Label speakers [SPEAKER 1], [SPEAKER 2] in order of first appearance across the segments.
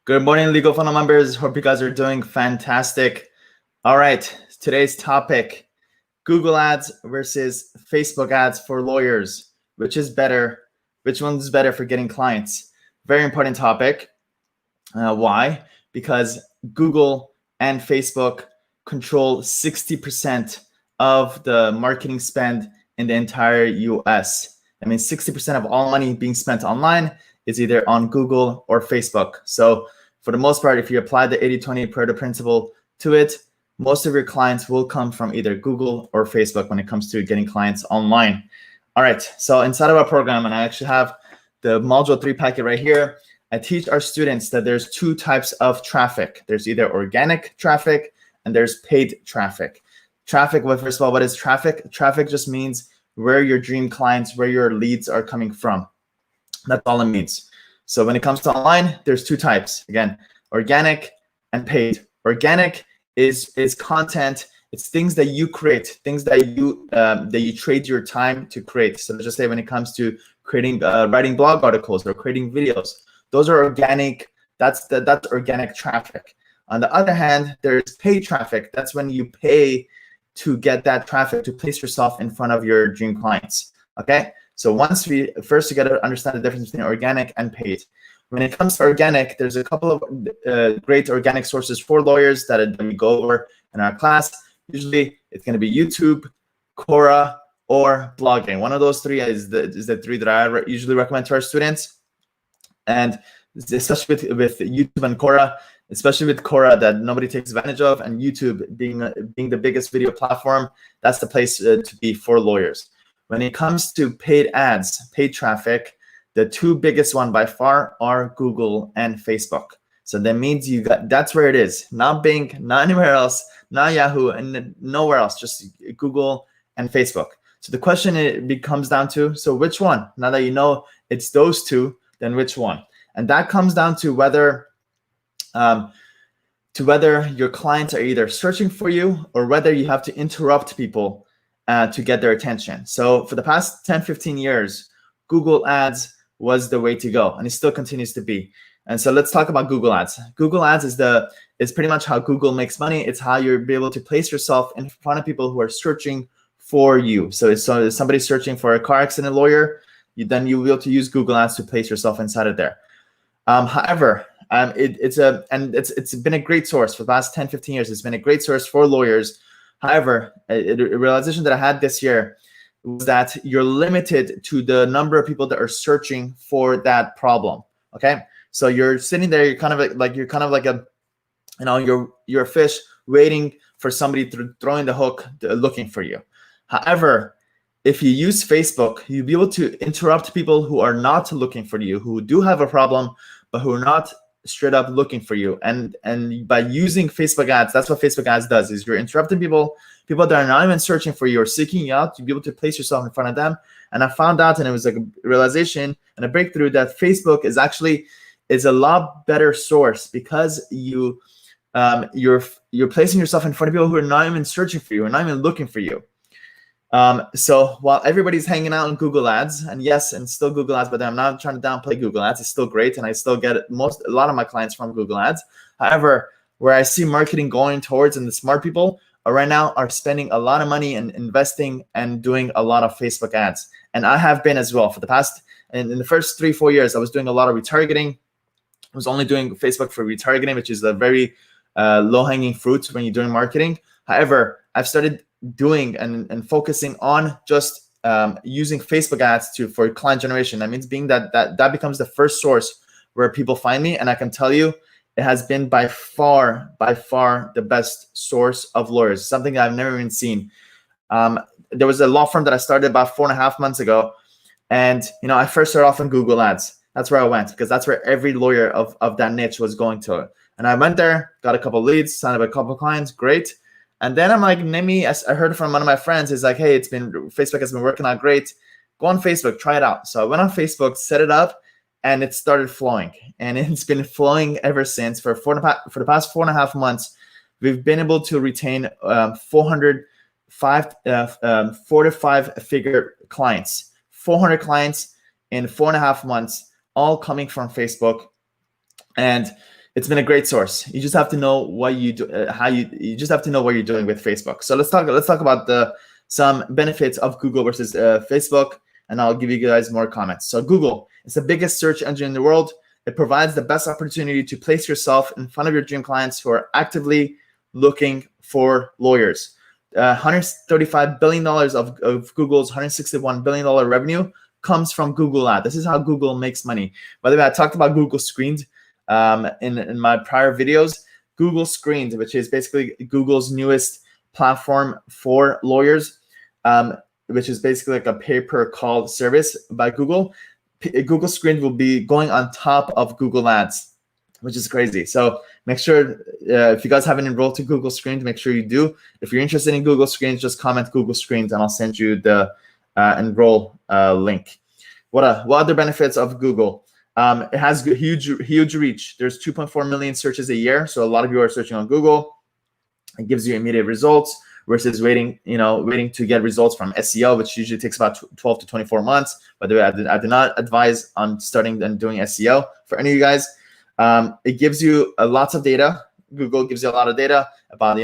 [SPEAKER 1] Good morning, Legal Funnel members. Hope you guys are doing fantastic. All right, today's topic, Google ads versus Facebook ads for lawyers. Which is better? Which one's better for getting clients? Very important topic. Why? Because Google and Facebook control 60% of the marketing spend in the entire US. I mean, 60% of all money being spent online is either on Google or Facebook. So for the most part, if you apply the 80-20 Pareto principle to it, most of your clients will come from either Google or Facebook when it comes to getting clients online. All right, so inside of our program, and I actually have the module 3 packet right here, I teach our students that there's two types of traffic. There's either organic traffic and there's paid traffic. Traffic, well, first of all, what is traffic? Traffic just means where your dream clients, where your leads are coming from. That's all it means. So when it comes to online, there's two types. Again, organic and paid. Organic is content. It's things that you create, things that you trade your time to create. So let's just say when it comes to creating, writing blog articles or creating videos, those are organic. That's organic traffic. On the other hand, there's paid traffic. That's when you pay to get that traffic to place yourself in front of your dream clients. Okay. So you got to understand the difference between organic and paid. When it comes to organic, there's a couple of great organic sources for lawyers that we go over in our class. Usually it's going to be YouTube, Quora, or blogging. One of those three is the three that I usually recommend to our students. And especially with YouTube and Quora, especially with Quora that nobody takes advantage of, and YouTube being the biggest video platform, that's the place to be for lawyers. When it comes to paid ads, paid traffic, the two biggest one by far are Google and Facebook. So that means that's where it is. Not Bing, not anywhere else, not Yahoo, and nowhere else, just Google and Facebook. So the question it comes down to, so which one? Now that you know it's those two, then which one? And that comes down to whether your clients are either searching for you or whether you have to interrupt people to get their attention. So for the past 10, 15 years, Google ads was the way to go, and it still continues to be. And so let's talk about Google ads. Google ads is pretty much how Google makes money. It's how you'll be able to place yourself in front of people who are searching for you. So if somebody's searching for a car accident lawyer, then you'll be able to use Google ads to place yourself inside of there. However, it's been a great source for the past 10, 15 years. It's been a great source for lawyers. However, a realization that I had this year was that you're limited to the number of people that are searching for that problem. Okay, so you're sitting there, you're kind of like a fish waiting for somebody throwing the hook, looking for you. However, if you use Facebook, you'll be able to interrupt people who are not looking for you, who do have a problem, but who are not straight up looking for you. And by using Facebook ads, that's what Facebook ads does, is you're interrupting people that are not even searching for you or seeking you out, to be able to place yourself in front of them. And I found out, and it was like a realization and a breakthrough, that Facebook is a lot better source, because you're placing yourself in front of people who are not even searching for you or not even looking for you. So while everybody's hanging out on Google ads, and yes, and still Google ads, but I'm not trying to downplay Google ads, it's still great, and I still get a lot of my clients from Google ads. However, where I see marketing going towards, and the smart people right now are spending a lot of money and investing and doing a lot of Facebook ads. And I have been as well for the past, in the first 3-4 years, I was doing a lot of retargeting. I was only doing Facebook for retargeting, which is a very low-hanging fruit when you're doing marketing. However, I've started doing and focusing on just using Facebook ads for client generation. That means being that becomes the first source where people find me, and I can tell you it has been by far the best source of lawyers, something that I've never even seen. There was a law firm that I started about 4.5 months ago, and I first started off on Google ads. That's where I went, because that's where every lawyer of that niche was going to. And I went there, got a couple leads, signed up a couple clients, great. And then I'm like, maybe I heard from one of my friends, is like, hey, Facebook has been working out great. Go on Facebook, try it out. So I went on Facebook, set it up, and it started flowing. And it's been flowing ever since. For the past 4.5 months, we've been able to retain 4 to 5 figure clients, 400 clients in 4.5 months, all coming from Facebook. And it's been a great source. You just have to know what you do, you just have to know what you're doing with Facebook. So let's talk about some benefits of Google versus Facebook, and I'll give you guys more comments. So Google is the biggest search engine in the world. It provides the best opportunity to place yourself in front of your dream clients who are actively looking for lawyers. $135 billion of Google's $161 billion revenue comes from Google Ads. This is how Google makes money. By the way, I talked about Google Screened in my prior videos. Google Screened, which is basically Google's newest platform for lawyers, which is basically like a pay-per-call service by Google. Google Screened will be going on top of Google Ads, which is crazy. So make sure, if you guys haven't enrolled to Google Screened, make sure you do. If you're interested in Google Screens, just comment Google Screens and I'll send you the enroll link. What other benefits of Google? It has huge reach. There's 2.4 million searches a year. So a lot of you are searching on Google. It gives you immediate results versus waiting to get results from SEO, which usually takes about 12 to 24 months. By the way, I do not advise on starting and doing SEO for any of you guys. It gives you lots of data. Google gives you a lot of data about,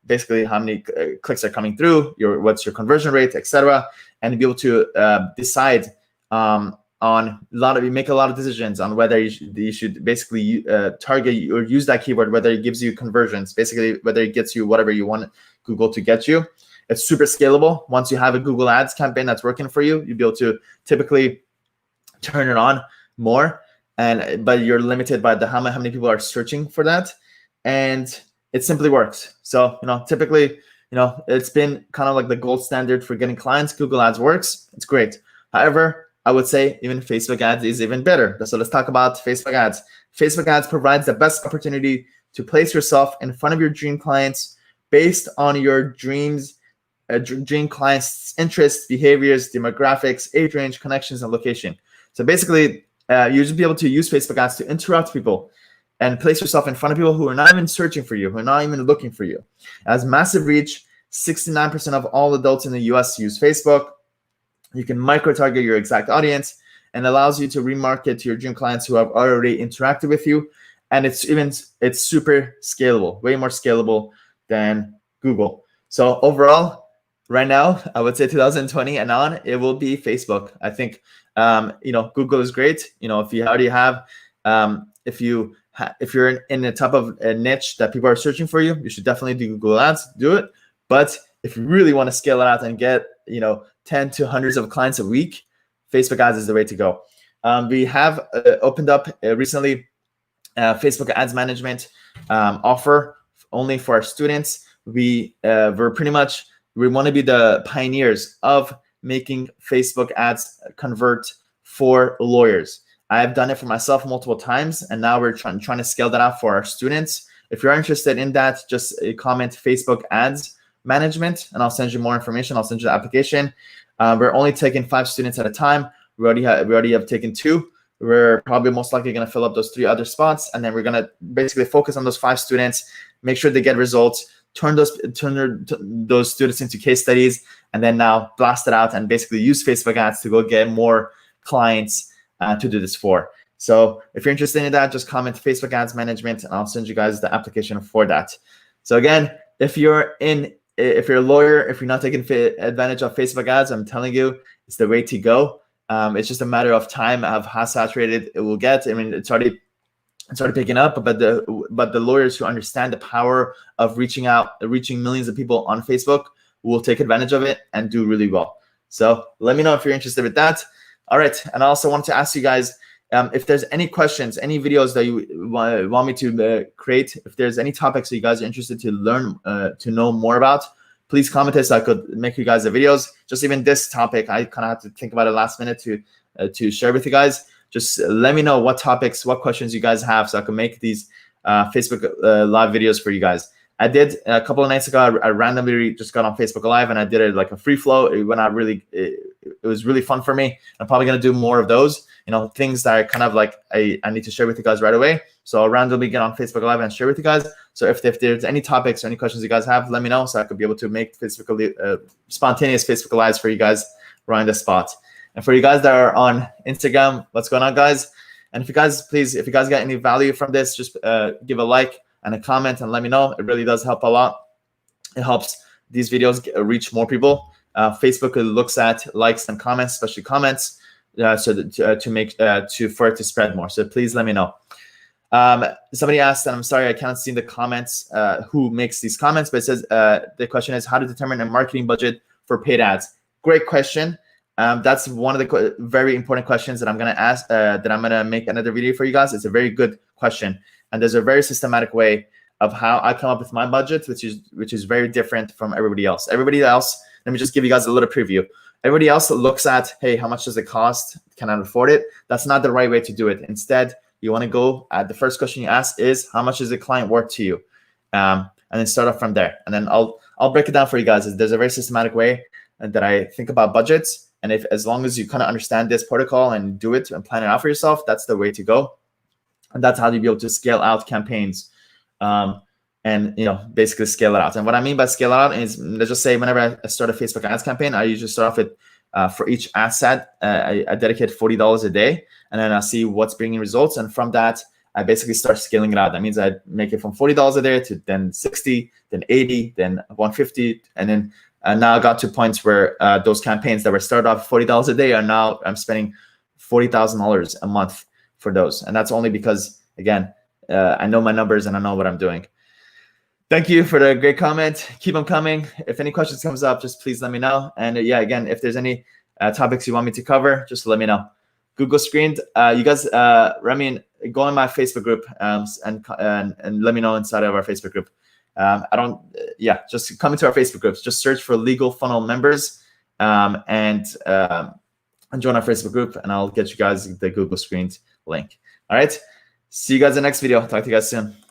[SPEAKER 1] basically how many clicks are coming through, what's your conversion rate, etc., and be able to decide make a lot of decisions on whether you should basically target or use that keyword, whether it gives you conversions, basically whether it gets you whatever you want Google to get you. It's super scalable. Once you have a Google Ads campaign that's working for you, you'll be able to typically turn it on more, but you're limited by how many people are searching for that, and it simply works. So typically, it's been kind of like the gold standard for getting clients. Google Ads works. It's great. However, I would say even Facebook ads is even better. So let's talk about Facebook ads. Facebook ads provides the best opportunity to place yourself in front of your dream clients based on your dream clients' interests, behaviors, demographics, age range, connections, and location. So basically, you just be able to use Facebook ads to interrupt people and place yourself in front of people who are not even searching for you, who are not even looking for you. It has massive reach. 69% of all adults in the US use Facebook. You can micro-target your exact audience and allows you to remarket to your dream clients who have already interacted with you. And it's super scalable, way more scalable than Google. So overall, right now, I would say 2020 and on, it will be Facebook. I think, Google is great. If you already have, if you're in the type of a niche that people are searching for you, you should definitely do Google Ads, do it. But if you really want to scale it out and get, 10 to hundreds of clients a week, Facebook ads is the way to go. We have opened up recently Facebook ads management offer only for our students. We want to be the pioneers of making Facebook ads convert for lawyers. I've done it for myself multiple times, and now we're trying to scale that out for our students. If you're interested in that, just comment Facebook ads management, and I'll send you more information. I'll send you the application. We're only taking 5 students at a time. We already have taken 2. We're probably most likely going to fill up those 3 other spots, and then we're going to basically focus on those 5 students, make sure they get results, turn those students into case studies, and then now blast it out and basically use Facebook ads to go get more clients to do this for. So if you're interested in that, just comment Facebook ads management, and I'll send you guys the application for that. So again, if you're a lawyer, if you're not taking advantage of Facebook ads, I'm telling you, it's the way to go. It's just a matter of time of how saturated it will get. I mean, it's already picking up, but the lawyers who understand the power of reaching millions of people on Facebook will take advantage of it and do really well. So let me know if you're interested with that. All right, and I also wanted to ask you guys if there's any questions, any videos that you want me to create, if there's any topics that you guys are interested to learn, to know more about, please comment it so I could make you guys the videos. Just even this topic, I kind of had to think about it last minute to share with you guys. Just let me know what topics, what questions you guys have so I can make these Facebook live videos for you guys. I did a couple of nights ago. I randomly just got on Facebook Live and I did it like a free flow. It was really fun for me. I'm probably gonna do more of those. Things that are kind of like I need to share with you guys right away. So I'll randomly get on Facebook Live and share with you guys. So if there's any topics or any questions you guys have, let me know so I could be able to make spontaneous Facebook Lives for you guys right on the spot. And for you guys that are on Instagram, what's going on, guys? And if you guys, please, if you guys got any value from this, just give a like and a comment and let me know. It really does help a lot. It helps these videos reach more people. Facebook looks at likes and comments, especially comments, so that, for it to spread more. So please let me know. Somebody asked, and I'm sorry I can't see the comments who makes these comments, but it says the question is how to determine a marketing budget for paid ads. Great question. That's one of the very important questions that I'm going to ask, that I'm going to make another video for you guys. It's a very good question. And there's a very systematic way of how I come up with my budget, which is very different from everybody else. Everybody else, let me just give you guys a little preview. Everybody else looks at, hey, how much does it cost? Can I afford it? That's not the right way to do it. Instead, you want to go at the first question you ask is, how much is the client worth to you? And then start off from there. And then I'll break it down for you guys. There's a very systematic way that I think about budgets. And as long as you kind of understand this protocol and do it and plan it out for yourself, that's the way to go. And that's how you'll be able to scale out campaigns, and basically scale it out. And what I mean by scale it out is, let's just say whenever I start a Facebook ads campaign, I usually start off with for each ad set, I dedicate $40 a day, and then I see what's bringing results. And from that, I basically start scaling it out. That means I make it from $40 a day to then 60, then 80, then 150, and then now I got to points where those campaigns that were started off $40 a day are now I'm spending $40,000 a month for those. And that's only because, again, I know my numbers and I know what I'm doing. Thank you for the great comment. Keep them coming. If any questions comes up, just please let me know. And yeah, again, if there's any topics you want me to cover, just let me know. Google screened. You guys, Remy, go on my Facebook group and let me know inside of our Facebook group. Just come into our Facebook groups. Just search for Legal Funnel Members and join our Facebook group, and I'll get you guys the Google screened link. All right. See you guys in the next video. Talk to you guys soon.